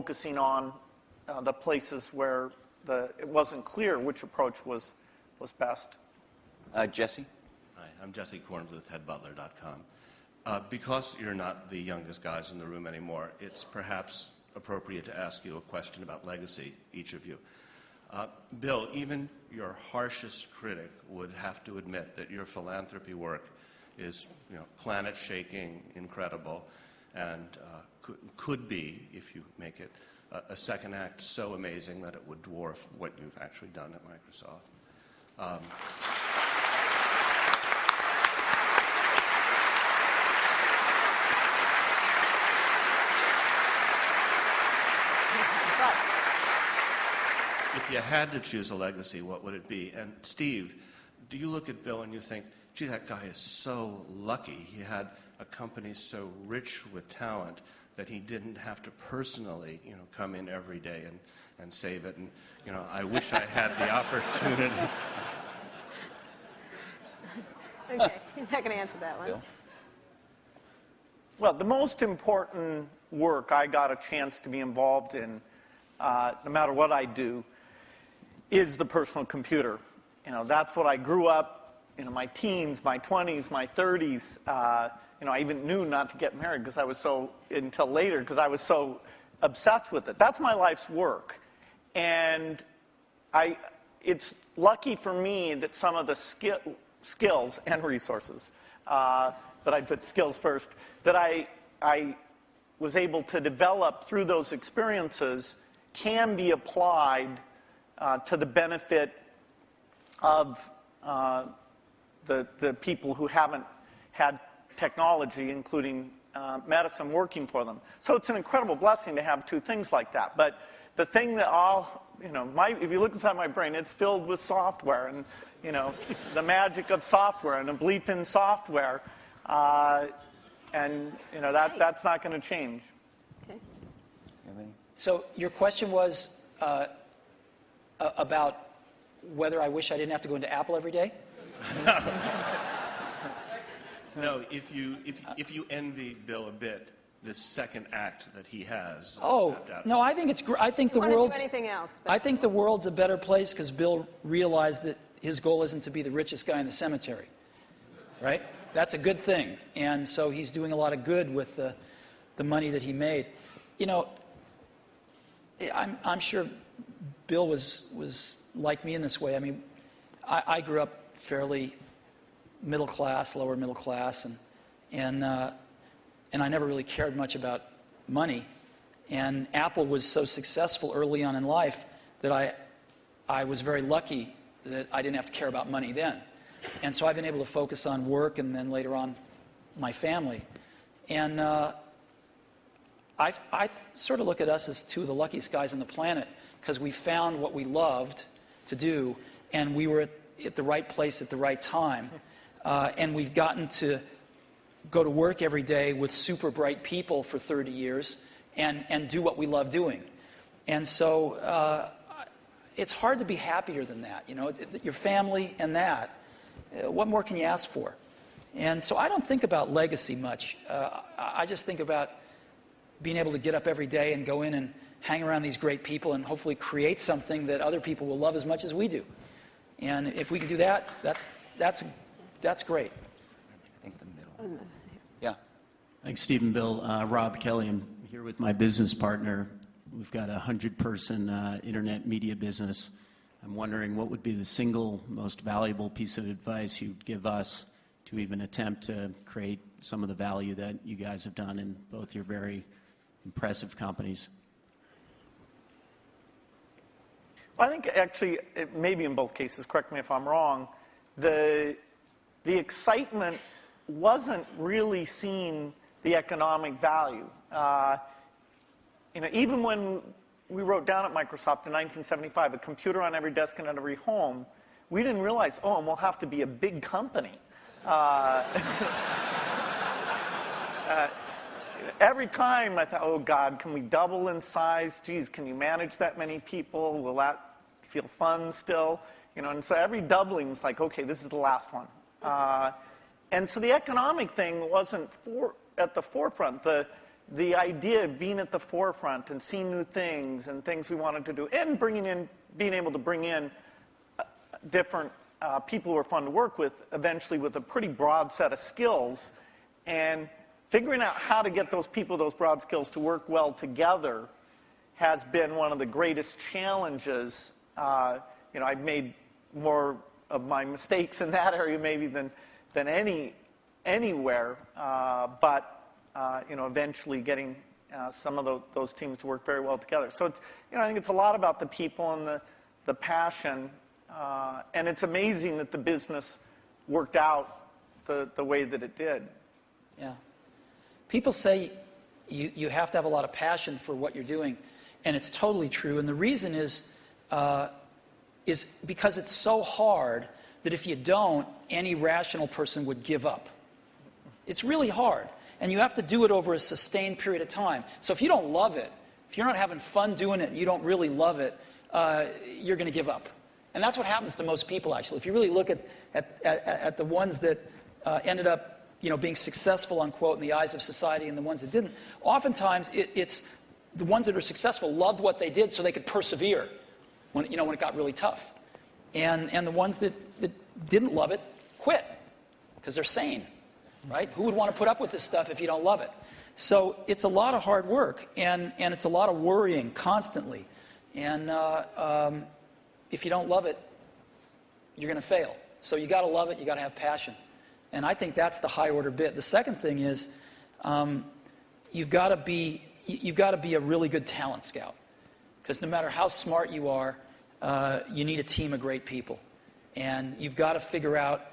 focusing on the places where it wasn't clear which approach was best. Jesse? Hi, I'm Jesse Kornbluth, headbutler.com. Because you're not the youngest guys in the room anymore, it's perhaps appropriate to ask you a question about legacy, each of you. Bill, even your harshest critic would have to admit that your philanthropy work is, planet-shaking, incredible, and could be, if you make it, a second act so amazing that it would dwarf what you've actually done at Microsoft. If you had to choose a legacy, what would it be? And Steve, do you look at Bill and you think, gee, that guy is so lucky. He had a company so rich with talent that he didn't have to personally, come in every day and save it. And, I wish I had the opportunity. Okay, he's not going to answer that one. Bill? Well, the most important work I got a chance to be involved in, no matter what I do, is the personal computer. That's what I grew up, my teens, my 20s, my 30s. I even knew not to get married until later because I was so obsessed with it. That's my life's work. And it's lucky for me that some of the skills and resources, but I'd put skills first, that I was able to develop through those experiences can be applied to the benefit of the people who haven't had technology, including medicine, working for them. So it's an incredible blessing to have two things like that. But the thing that if you look inside my brain, it's filled with software and, the magic of software and a belief in software. And, that's not going to change. Okay. So your question was about whether I wish I didn't have to go into Apple every day? No, if you envy Bill a bit, this second act that he has. Oh, no, I think it's I think the world's do anything else. I think the world's a better place because Bill realized that his goal isn't to be the richest guy in the cemetery. Right? That's a good thing. And so he's doing a lot of good with the money that he made. I'm sure Bill was like me in this way. I mean, I grew up fairly middle class, lower middle class, and I never really cared much about money. And Apple was so successful early on in life that I was very lucky that I didn't have to care about money then. And so I've been able to focus on work and then later on my family. And I sort of look at us as two of the luckiest guys on the planet because we found what we loved to do and we were at the right place at the right time. And we've gotten to go to work every day with super bright people for 30 years and do what we love doing. And so it's hard to be happier than that. Your family and that. What more can you ask for? And so I don't think about legacy much. I just think about being able to get up every day and go in and hang around these great people and hopefully create something that other people will love as much as we do. And if we can do that, that's great. I think the middle. Yeah. Thanks, Steve and Bill. Rob Kelly. I'm here with my business partner. We've got a 100-person internet media business. I'm wondering what would be the single most valuable piece of advice you'd give us to even attempt to create some of the value that you guys have done in both your very impressive companies. I think actually, maybe in both cases, correct me if I'm wrong, the excitement wasn't really seeing the economic value. Even when we wrote down at Microsoft in 1975, a computer on every desk and in every home, we didn't realize, and we'll have to be a big company. Every time I thought, oh God, can we double in size? Geez, can you manage that many people? Will that feel fun still? And so every doubling was like, okay, this is the last one. And so the economic thing wasn't at the forefront. the idea of being at the forefront and seeing new things and things we wanted to do, and being able to bring in different people who are fun to work with, eventually with a pretty broad set of skills, and figuring out how to get those people, those broad skills, to work well together has been one of the greatest challenges. I've made more of my mistakes in that area maybe than anywhere, but eventually getting some of those teams to work very well together. So it's, I think it's a lot about the people and the passion, and it's amazing that the business worked out the way that it did. Yeah. People say you have to have a lot of passion for what you're doing, and it's totally true. And the reason is because it's so hard that if you don't, any rational person would give up. It's really hard, and you have to do it over a sustained period of time. So if you don't love it, if you're not having fun doing it, and you don't really love it, you're going to give up. And that's what happens to most people, actually. If you really look at the ones that ended up being successful, unquote, in the eyes of society and the ones that didn't, oftentimes it's the ones that are successful loved what they did so they could persevere when it got really tough. And the ones that didn't love it quit because they're sane, right? Who would want to put up with this stuff if you don't love it? So it's a lot of hard work, and it's a lot of worrying constantly. And if you don't love it, you're going to fail. So you got to love it. You got to have passion. And I think that's the high order bit. The second thing is you've got to be a really good talent scout, because no matter how smart you are, you need a team of great people, and you've got to figure out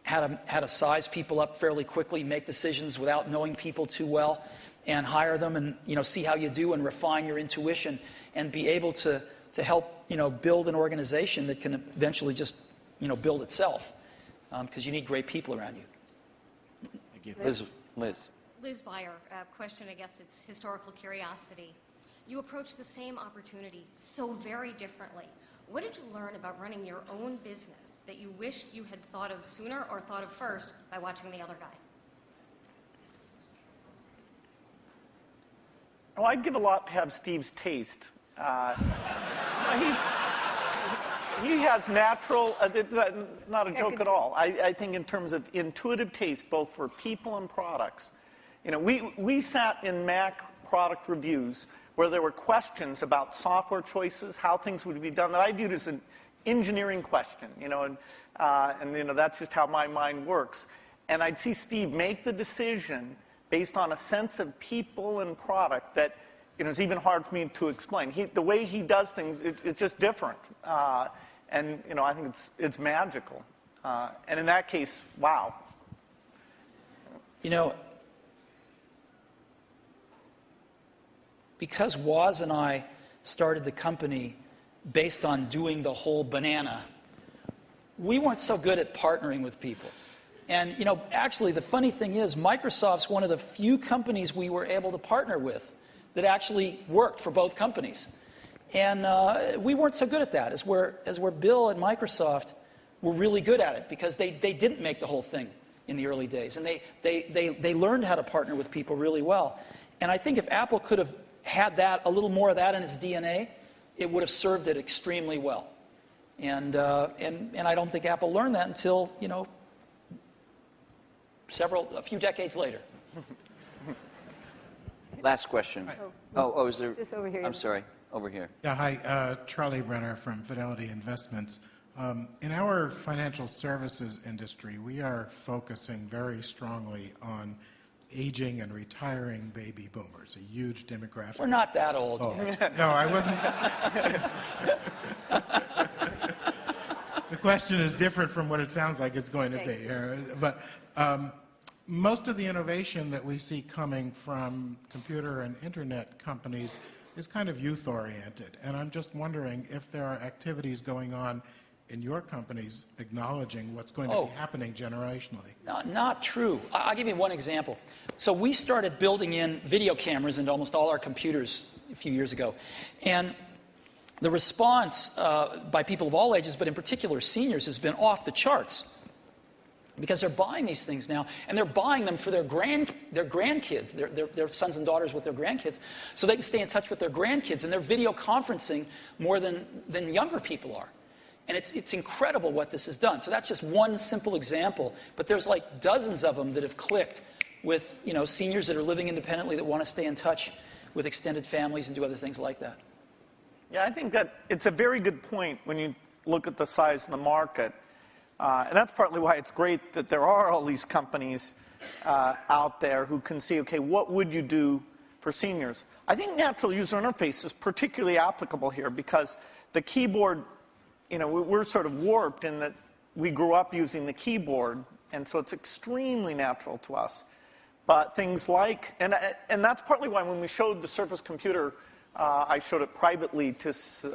how to size people up fairly quickly, make decisions without knowing people too well, and hire them, and see how you do, and refine your intuition, and be able to help build an organization that can eventually just build itself. Because you need great people around you. Thank you. Liz Beyer, question, I guess it's historical curiosity. You approached the same opportunity so very differently. What did you learn about running your own business that you wished you had thought of sooner or thought of first by watching the other guy? Well, I'd give a lot to have Steve's taste. He has natural, not a joke at all. I think in terms of intuitive taste, both for people and products. We sat in Mac product reviews where there were questions about software choices, how things would be done, that I viewed as an engineering question, and that's just how my mind works. And I'd see Steve make the decision based on a sense of people and product that it's even hard for me to explain. The way he does things, it's just different. And I think it's magical. And in that case, wow. Because Woz and I started the company based on doing the whole banana, we weren't so good at partnering with people. And, actually, the funny thing is, Microsoft's one of the few companies we were able to partner with that actually worked for both companies. And we weren't so good at that, as where Bill and Microsoft were really good at it, because they didn't make the whole thing in the early days. And they learned how to partner with people really well. And I think if Apple could have had a little more of that in its DNA, it would have served it extremely well. And I don't think Apple learned that until, a few decades later. Last question. Is there? This over here. I'm sorry. Over here. Yeah, hi. Charlie Brenner from Fidelity Investments. In our financial services industry, we are focusing very strongly on aging and retiring baby boomers, a huge demographic. We're not that old. Oh, no, I wasn't. The question is different from what it sounds like it's going to be. But most of the innovation that we see coming from computer and internet companies is kind of youth-oriented. And I'm just wondering if there are activities going on in your companies acknowledging what's going to be happening generationally. Not true. I'll give you one example. So we started building in video cameras into almost all our computers a few years ago. And the response by people of all ages, but in particular seniors, has been off the charts. because they're buying these things now, and they're buying them for their grandkids, their sons and daughters with their grandkids, so they can stay in touch with their grandkids, and they're video conferencing more than younger people are. And it's incredible what this has done. So that's just one simple example, but there's like dozens of them that have clicked with seniors that are living independently that want to stay in touch with extended families and do other things like that. Yeah, I think that it's a very good point when you look at the size of the market. And that's partly why it's great that there are all these companies out there who can see, okay, what would you do for seniors? I think natural user interface is particularly applicable here because the keyboard, we're sort of warped in that we grew up using the keyboard, and so it's extremely natural to us. But things like, and that's partly why when we showed the Surface Computer, I showed it privately to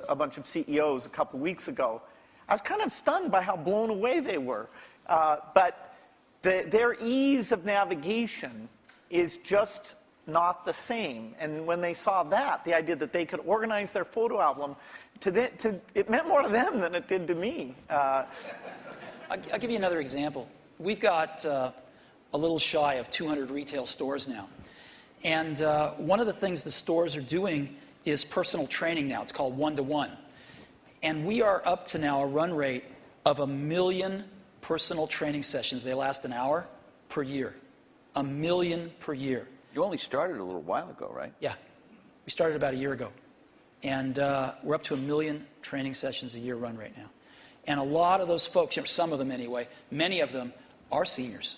a bunch of CEOs a couple weeks ago. I was kind of stunned by how blown away they were. But their ease of navigation is just not the same. And when they saw that, the idea that they could organize their photo album, it meant more to them than it did to me. I'll give you another example. We've got a little shy of 200 retail stores now. And one of the things the stores are doing is personal training now. It's called one-to-one. And we are up to now a run rate of 1 million personal training sessions. They last an hour per year. 1 million per year. You only started a little while ago, right? Yeah. We started about a year ago. And we're up to 1 million training sessions a year run rate now. And a lot of those folks, some of them anyway, many of them are seniors.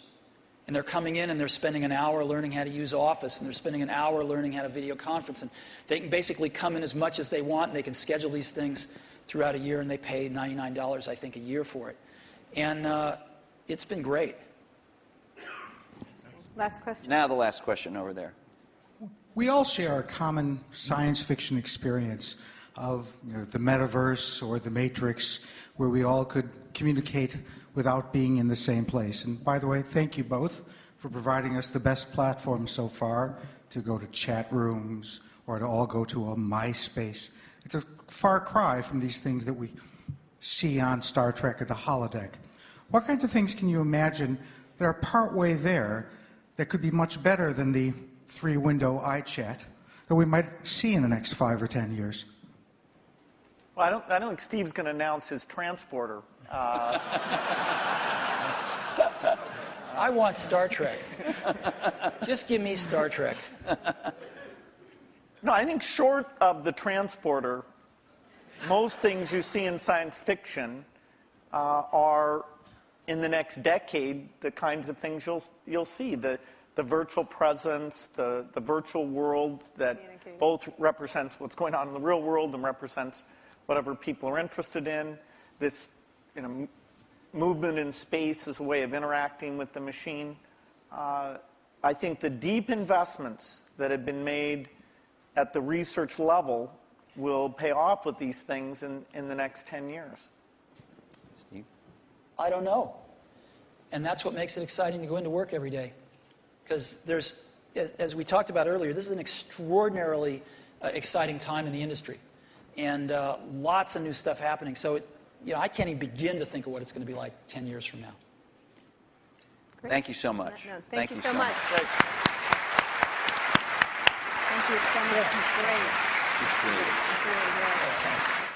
And they're coming in and they're spending an hour learning how to use Office, and they're spending an hour learning how to video conference. And they can basically come in as much as they want, and they can schedule these things throughout a year, and they pay $99, I think, a year for it. And it's been great. Last question. Now the last question over there. We all share a common science fiction experience of the metaverse or the Matrix, where we all could communicate without being in the same place. And by the way, thank you both for providing us the best platform so far to go to chat rooms or to all go to a MySpace. It's a far cry from these things that we see on Star Trek or the holodeck. What kinds of things can you imagine that are partway there that could be much better than the 3-window iChat that we might see in the next 5 or 10 years? Well, I don't think Steve's going to announce his transporter. I want Star Trek. Just give me Star Trek. No, I think short of the transporter, most things you see in science fiction are, in the next decade, the kinds of things you'll see. The virtual presence, the virtual world that both represents what's going on in the real world and represents whatever people are interested in. This movement in space as a way of interacting with the machine. I think the deep investments that have been made at the research level will pay off with these things in the next 10 years. Steve? I don't know. And that's what makes it exciting to go into work every day. Because there's, as we talked about earlier, this is an extraordinarily exciting time in the industry. And lots of new stuff happening. So, I can't even begin to think of what it's going to be like 10 years from now. Great. Thank you so much. No, thank you so much. Great. Thank you so much. It's great. It's great. It's really good. Thanks.